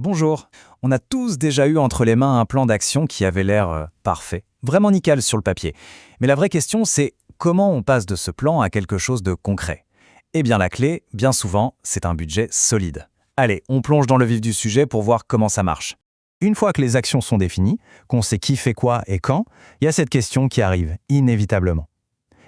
Bonjour, on a tous déjà eu entre les mains un plan d'action qui avait l'air parfait, vraiment nickel sur le papier. Mais la vraie question c'est comment on passe de ce plan à quelque chose de concret? Eh bien la clé, bien souvent, c'est un budget solide. Allez, on plonge dans le vif du sujet pour voir comment ça marche. Une fois que les actions sont définies, qu'on sait qui fait quoi et quand, il y a cette question qui arrive, inévitablement.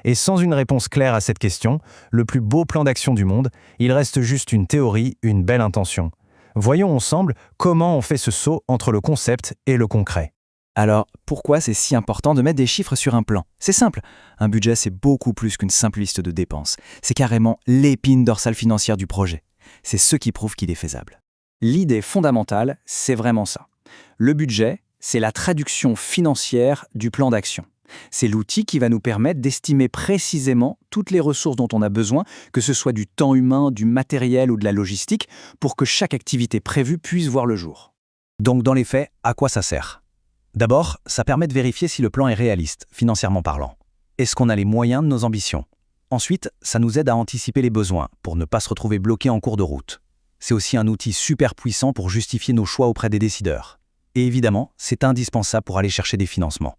Et sans une réponse claire à cette question, le plus beau plan d'action du monde, il reste juste une théorie, une belle intention. Voyons ensemble comment on fait ce saut entre le concept et le concret. Alors, pourquoi c'est si important de mettre des chiffres sur un plan? C'est simple, un budget c'est beaucoup plus qu'une simple liste de dépenses. C'est carrément l'épine dorsale financière du projet. C'est ce qui prouve qu'il est faisable. L'idée fondamentale, c'est vraiment ça. Le budget, c'est la traduction financière du plan d'action. C'est l'outil qui va nous permettre d'estimer précisément toutes les ressources dont on a besoin, que ce soit du temps humain, du matériel ou de la logistique, pour que chaque activité prévue puisse voir le jour. Donc dans les faits, à quoi ça sert? D'abord, ça permet de vérifier si le plan est réaliste, financièrement parlant. Est-ce qu'on a les moyens de nos ambitions? Ensuite, ça nous aide à anticiper les besoins, pour ne pas se retrouver bloqué en cours de route. C'est aussi un outil super puissant pour justifier nos choix auprès des décideurs. Et évidemment, c'est indispensable pour aller chercher des financements.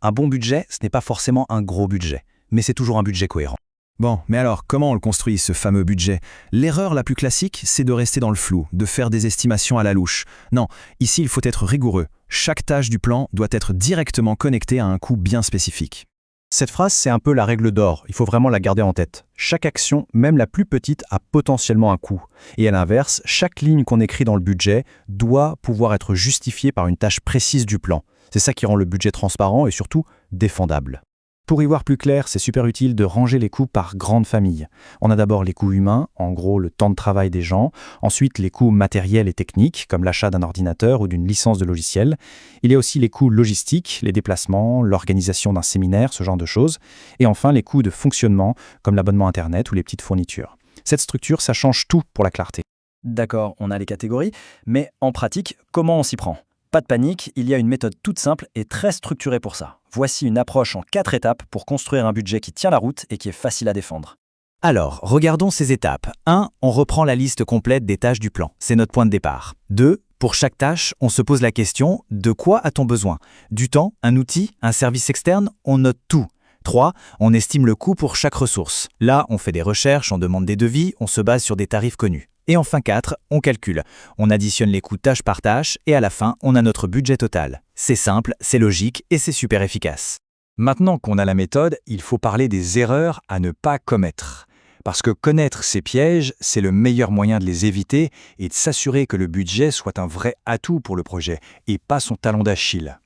Un bon budget, ce n'est pas forcément un gros budget, mais c'est toujours un budget cohérent. Bon, mais alors, comment on le construit, ce fameux budget? L'erreur la plus classique, c'est de rester dans le flou, de faire des estimations à la louche. Non, ici, il faut être rigoureux. Chaque tâche du plan doit être directement connectée à un coût bien spécifique. Cette phrase, c'est un peu la règle d'or, il faut vraiment la garder en tête. Chaque action, même la plus petite, a potentiellement un coût. Et à l'inverse, chaque ligne qu'on écrit dans le budget doit pouvoir être justifiée par une tâche précise du plan. C'est ça qui rend le budget transparent et surtout défendable. Pour y voir plus clair, c'est super utile de ranger les coûts par grande famille. On a d'abord les coûts humains, en gros le temps de travail des gens, ensuite les coûts matériels et techniques, comme l'achat d'un ordinateur ou d'une licence de logiciel. Il y a aussi les coûts logistiques, les déplacements, l'organisation d'un séminaire, ce genre de choses. Et enfin les coûts de fonctionnement, comme l'abonnement Internet ou les petites fournitures. Cette structure, ça change tout pour la clarté. D'accord, on a les catégories, mais en pratique, comment on s'y prend? Pas de panique, il y a une méthode toute simple et très structurée pour ça. Voici une approche en 4 étapes pour construire un budget qui tient la route et qui est facile à défendre. Alors, regardons ces étapes. 1. On reprend la liste complète des tâches du plan. C'est notre point de départ. 2. Pour chaque tâche, on se pose la question « De quoi a-t-on besoin ?» Du temps, un outil, un service externe, on note tout. 3. On estime le coût pour chaque ressource. Là, on fait des recherches, on demande des devis, on se base sur des tarifs connus. Et enfin 4, on calcule. On additionne les coûts tâche par tâche et à la fin, on a notre budget total. C'est simple, c'est logique et c'est super efficace. Maintenant qu'on a la méthode, il faut parler des erreurs à ne pas commettre. Parce que connaître ces pièges, c'est le meilleur moyen de les éviter et de s'assurer que le budget soit un vrai atout pour le projet et pas son talon d'Achille.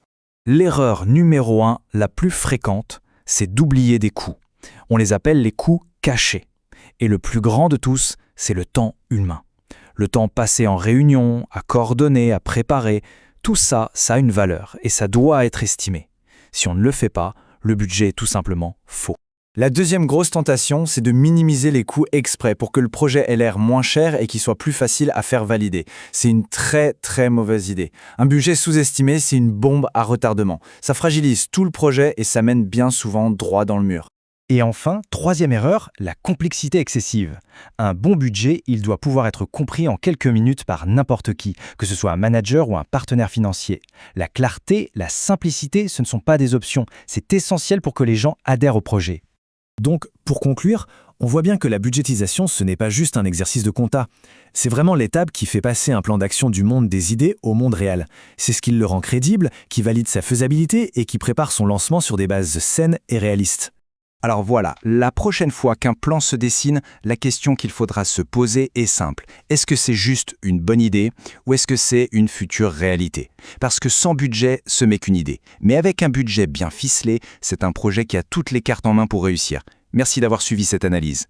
L'erreur numéro 1, la plus fréquente, c'est d'oublier des coûts. On les appelle les coûts cachés. Et le plus grand de tous, c'est le temps humain. Le temps passé en réunion, à coordonner, à préparer, tout ça, ça a une valeur et ça doit être estimé. Si on ne le fait pas, le budget est tout simplement faux. La deuxième grosse tentation, c'est de minimiser les coûts exprès pour que le projet ait l'air moins cher et qu'il soit plus facile à faire valider. C'est une très très mauvaise idée. Un budget sous-estimé, c'est une bombe à retardement. Ça fragilise tout le projet et ça mène bien souvent droit dans le mur. Et enfin, troisième erreur, la complexité excessive. Un bon budget, il doit pouvoir être compris en quelques minutes par n'importe qui, que ce soit un manager ou un partenaire financier. La clarté, la simplicité, ce ne sont pas des options. C'est essentiel pour que les gens adhèrent au projet. Donc, pour conclure, on voit bien que la budgétisation, ce n'est pas juste un exercice de compta. C'est vraiment l'étape qui fait passer un plan d'action du monde des idées au monde réel. C'est ce qui le rend crédible, qui valide sa faisabilité et qui prépare son lancement sur des bases saines et réalistes. Alors voilà, la prochaine fois qu'un plan se dessine, la question qu'il faudra se poser est simple. Est-ce que c'est juste une bonne idée ou est-ce que c'est une future réalité? Parce que sans budget, ce n'est qu'une idée. Mais avec un budget bien ficelé, c'est un projet qui a toutes les cartes en main pour réussir. Merci d'avoir suivi cette analyse.